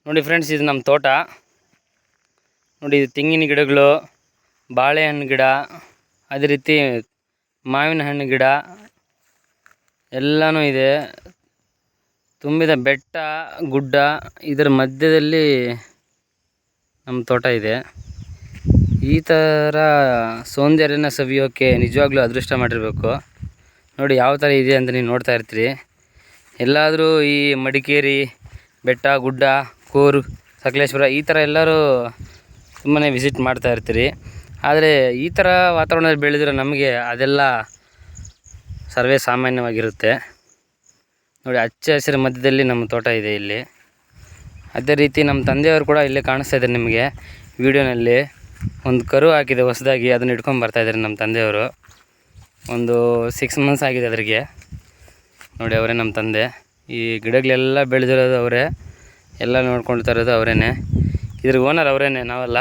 ನೋಡಿ ಫ್ರೆಂಡ್ಸ್, ಇದು ನಮ್ಮ ತೋಟ. ನೋಡಿ, ಇದು ತೆಂಗಿನ ಗಿಡಗಳು, ಬಾಳೆಹಣ್ಣು ಗಿಡ, ಅದೇ ರೀತಿ ಮಾವಿನ ಹಣ್ಣು ಗಿಡ ಎಲ್ಲನೂ ಇದೆ. ತುಂಬಿದ ಬೆಟ್ಟ ಗುಡ್ಡ, ಇದರ ಮಧ್ಯದಲ್ಲಿ ನಮ್ಮ ತೋಟ ಇದೆ. ಈ ಥರ ಸೌಂದರ್ಯನ ಸವಿಯೋಕ್ಕೆ ನಿಜವಾಗ್ಲೂ ಅದೃಷ್ಟ ಮಾಡಿರಬೇಕು. ನೋಡಿ ಯಾವ ಥರ ಇದೆ ಅಂತ ನೀವು ನೋಡ್ತಾ ಇರ್ತೀರಿ. ಎಲ್ಲಾದರೂ ಈ ಮಡಿಕೇರಿ ಬೆಟ್ಟ ಗುಡ್ಡ, ಕೂರ್ಗ್, ಸಕಲೇಶ್ಪುರ ಈ ಥರ ಎಲ್ಲರೂ ಸುಮ್ಮನೆ ವಿಸಿಟ್ ಮಾಡ್ತಾ ಇರ್ತೀರಿ. ಆದರೆ ಈ ಥರ ವಾತಾವರಣದಲ್ಲಿ ಬೆಳೆದಿರೋ ನಮಗೆ ಅದೆಲ್ಲ ಸರ್ವೇ ಸಾಮಾನ್ಯವಾಗಿರುತ್ತೆ. ನೋಡಿ, ಹಚ್ಚ ಹಸಿರ ಮಧ್ಯದಲ್ಲಿ ನಮ್ಮ ತೋಟ ಇದೆ ಇಲ್ಲಿ. ಅದೇ ರೀತಿ ನಮ್ಮ ತಂದೆಯವರು ಕೂಡ ಇಲ್ಲೇ ಕಾಣಿಸ್ತಾ ಇದ್ದಾರೆ ನಿಮಗೆ ವಿಡಿಯೋನಲ್ಲಿ. ಒಂದು ಕರು ಹಾಕಿದೆ ಹೊಸದಾಗಿ, ಅದನ್ನು ಇಟ್ಕೊಂಡು ಬರ್ತಾಯಿದ್ದಾರೆ ನಮ್ಮ ತಂದೆಯವರು. ಒಂದು 6 ಮಂತ್ಸ್ ಆಗಿದೆ ಅದರಿಗೆ. ನೋಡಿ, ಅವರೇ ನಮ್ಮ ತಂದೆ. ಈ ಗಿಡಗಳೆಲ್ಲ ಬೆಳೆದಿರೋದು ಅವರೇ, ಎಲ್ಲ ನೋಡ್ಕೊಳ್ತಾ ಇರೋದು ಅವರೇ. ಇದ್ರ ಓನರ್ ಅವರೇ, ನಾವಲ್ಲ.